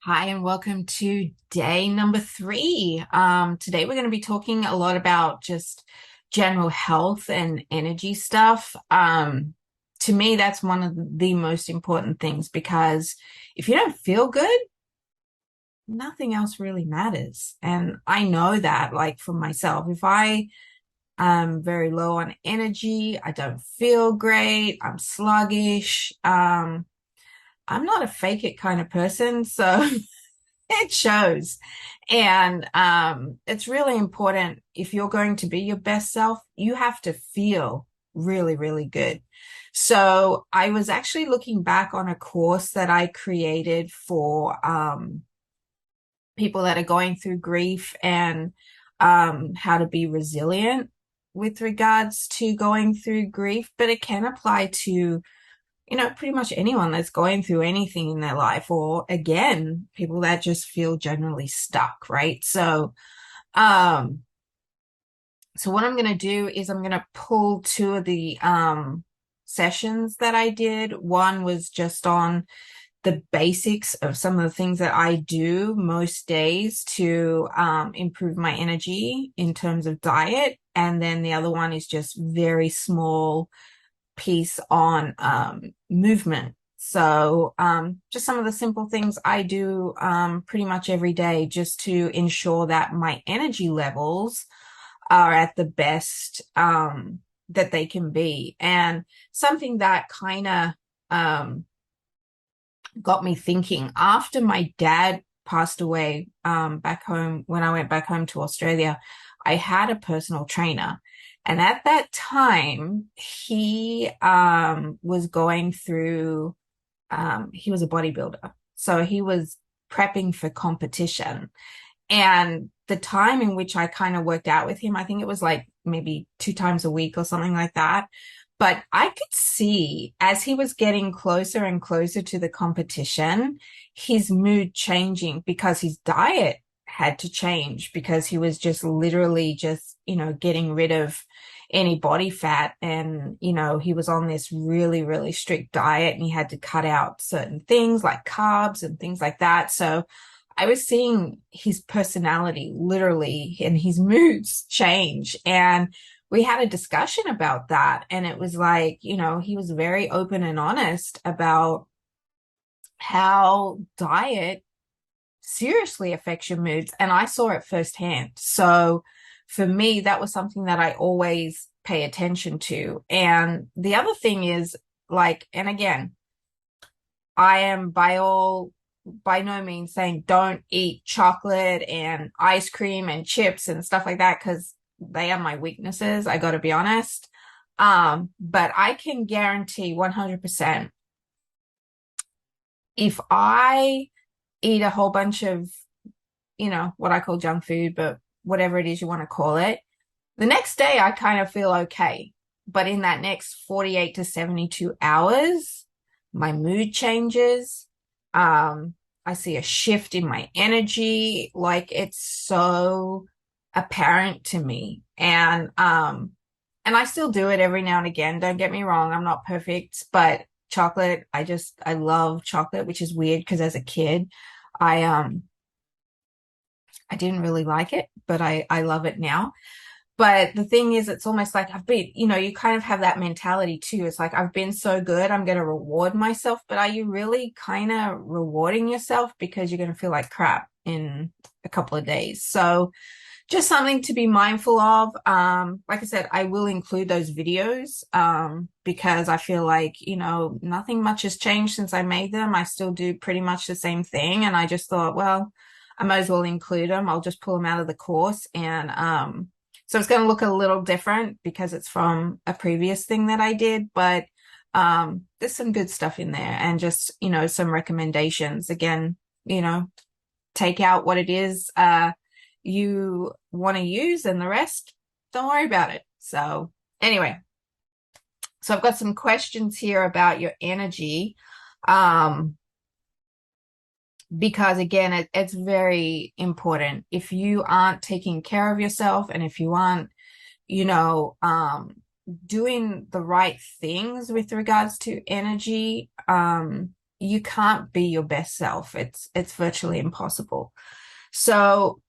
Hi, and welcome to day number 3. Today we're going to be talking a lot about just general health and energy stuff. To me, that's one of the most important things because if you don't feel good, nothing else really matters. And I know that, like for myself, if I am very low on energy, I don't feel great, I'm sluggish, I'm not a fake it kind of person, so it shows. And it's really important if you're going to be your best self, you have to feel really, really good. So I was actually looking back on a course that I created for people that are going through grief and how to be resilient with regards to going through grief, but it can apply to pretty much anyone that's going through anything in their life, or again, people that just feel generally stuck, right? So what I'm going to do is I'm going to pull two of the sessions that I did. One was just on the basics of some of the things that I do most days to improve my energy in terms of diet. And then the other one is just very small piece on movement. So just some of the simple things I do pretty much every day just to ensure that my energy levels are at the best that they can be. And something that kind of got me thinking after my dad passed away back home, when I went back home to Australia, I had a personal trainer. And at that time, he was going through, he was a bodybuilder. So he was prepping for competition. And the time in which I kind of worked out with him, I think it was like maybe 2 times a week or something like that. But I could see as he was getting closer and closer to the competition, his mood changing because his diet had to change because he was just literally just, getting rid of any body fat. And, he was on this really, really strict diet and he had to cut out certain things like carbs and things like that. So I was seeing his personality literally and his moods change. And we had a discussion about that. And it was like, he was very open and honest about how diet seriously affects your moods. And I saw it firsthand. So for me, that was something that I always pay attention to. And the other thing is like, and again, I am by no means saying don't eat chocolate and ice cream and chips and stuff like that because they are my weaknesses. I got to be honest. But I can guarantee 100% if I eat a whole bunch of, what I call junk food, but whatever it is you want to call it, the next day I kind of feel okay. But in that next 48 to 72 hours, my mood changes. I see a shift in my energy. Like it's so apparent to me. And I still do it every now and again. Don't get me wrong, I'm not perfect, but chocolate, I love chocolate, which is weird because as a kid, I I didn't really like it, but I love it now. But the thing is, it's almost like I've been, you kind of have that mentality too. It's like, I've been so good, I'm going to reward myself. But are you really kind of rewarding yourself because you're going to feel like crap in a couple of days? So just something to be mindful of. Like I said, I will include those videos because I feel like, nothing much has changed since I made them. I still do pretty much the same thing. And I just thought, well, I might as well include them. I'll just pull them out of the course. And so it's going to look a little different because it's from a previous thing that I did. But there's some good stuff in there and just, some recommendations. Again, take out what it is you want to use and the rest, don't worry about it. So anyway, so I've got some questions here about your energy. Because again, it's very important. If you aren't taking care of yourself and if you aren't, you know, doing the right things with regards to energy, you can't be your best self. It's virtually impossible. So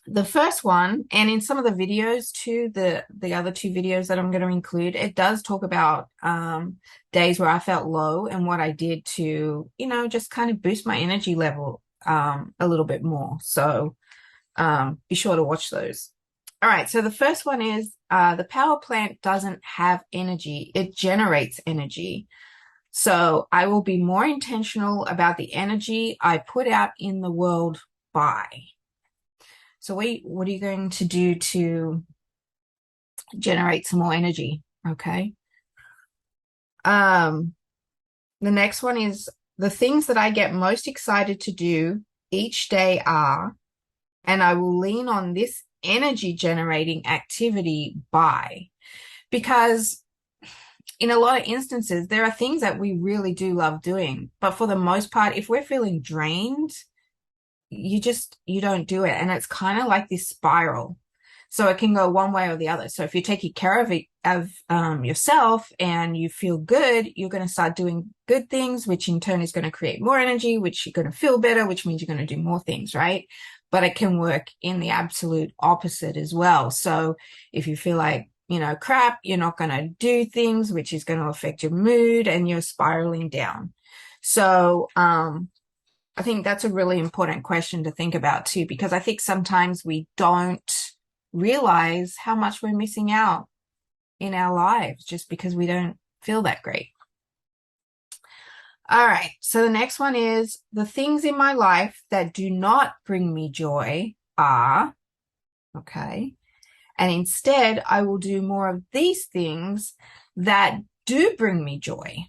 the first one, and in some of the videos too, the other two videos that I'm going to include, it does talk about days where I felt low and what I did to, just kind of boost my energy level a little bit more. So be sure to watch those. All right, so the first one is the power plant doesn't have energy, it generates energy. So I will be more intentional about the energy I put out in the world by. So what are you going to do to generate some more energy? Okay. The next one is the things that I get most excited to do each day are, and I will lean on this energy generating activity by, because in a lot of instances, there are things that we really do love doing, but for the most part, if we're feeling drained, you don't do it. And it's kind of like this spiral. So it can go one way or the other. So if you're taking care of yourself and you feel good, you're going to start doing good things, which in turn is going to create more energy, which you're going to feel better, which means you're going to do more things, right? But it can work in the absolute opposite as well. So if you feel like, crap, you're not going to do things, which is going to affect your mood and you're spiraling down. So, I think that's a really important question to think about too, because I think sometimes we don't realize how much we're missing out in our lives just because we don't feel that great. All right. So the next one is the things in my life that do not bring me joy are, okay. And instead, I will do more of these things that do bring me joy.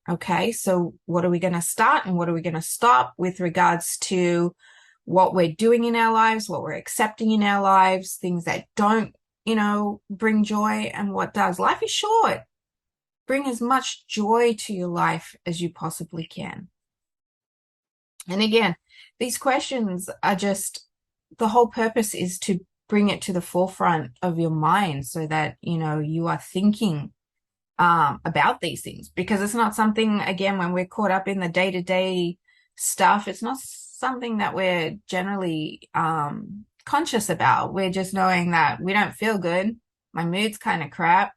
Okay, so what are we going to start and what are we going to stop with regards to what we're doing in our lives, what we're accepting in our lives, things that don't, bring joy, and what does. Life is short. Bring as much joy to your life as you possibly can. And again, these questions are just, the whole purpose is to bring it to the forefront of your mind so that, you are thinking about these things, because it's not something, again, when we're caught up in the day-to-day stuff, it's not something that we're generally conscious about. We're just knowing that we don't feel good, my mood's kind of crap,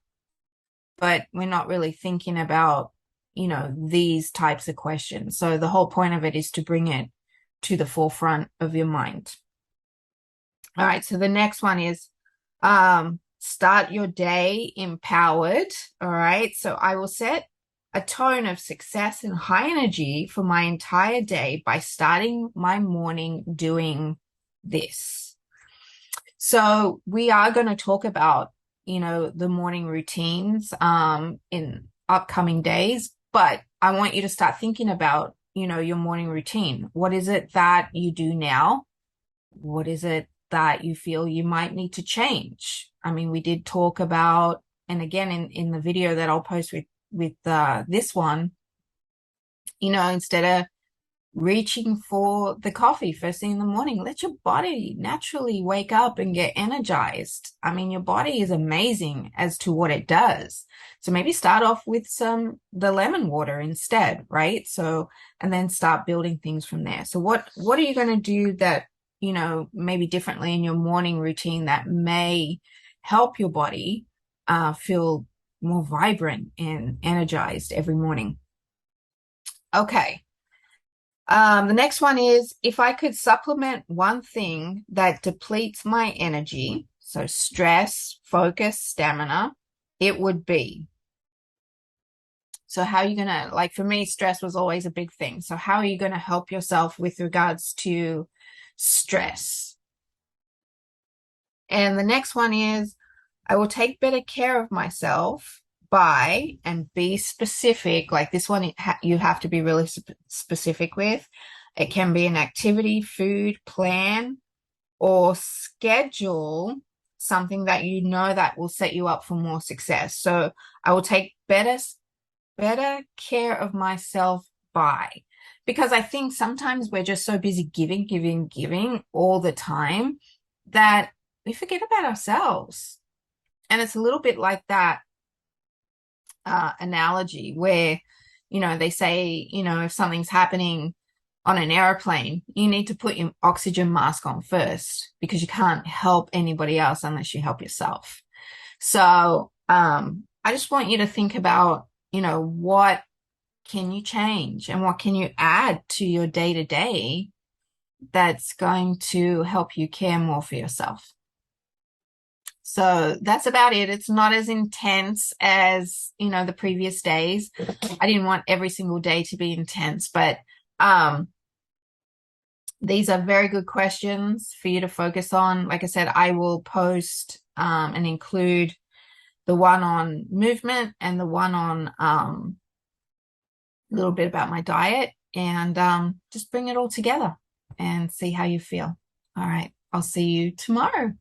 but we're not really thinking about, these types of questions. So the whole point of it is to bring it to the forefront of your mind. All right, so the next one is start your day empowered. All right. So I will set a tone of success and high energy for my entire day by starting my morning doing this. So we are going to talk about, the morning routines in upcoming days, but I want you to start thinking about, your morning routine. What is it that you do now? What is it that you feel you might need to change? I mean, we did talk about, and again, in the video that I'll post with this one, instead of reaching for the coffee first thing in the morning, let your body naturally wake up and get energized. I mean, your body is amazing as to what it does. So maybe start off with the lemon water instead, right? So, and then start building things from there. So what are you going to do that, maybe differently in your morning routine that may help your body feel more vibrant and energized every morning? Okay. The next one is, if I could supplement one thing that depletes my energy, so stress, focus, stamina, it would be. So how are you going to, like for me, stress was always a big thing. So how are you going to help yourself with regards to stress? And the next one is, I will take better care of myself by, and be specific, like this one you have to be really specific with. It can be an activity, food, plan, or schedule something that that will set you up for more success. So I will take better care of myself by, because I think sometimes we're just so busy giving all the time that we forget about ourselves. And it's a little bit like that analogy where, they say, if something's happening on an airplane, you need to put your oxygen mask on first because you can't help anybody else unless you help yourself. So, I just want you to think about, what can you change and what can you add to your day to day that's going to help you care more for yourself. So that's about it. It's not as intense as, the previous days. I didn't want every single day to be intense, but these are very good questions for you to focus on. Like I said, I will post and include the one on movement and the one on a little bit about my diet, and just bring it all together and see how you feel. All right. I'll see you tomorrow.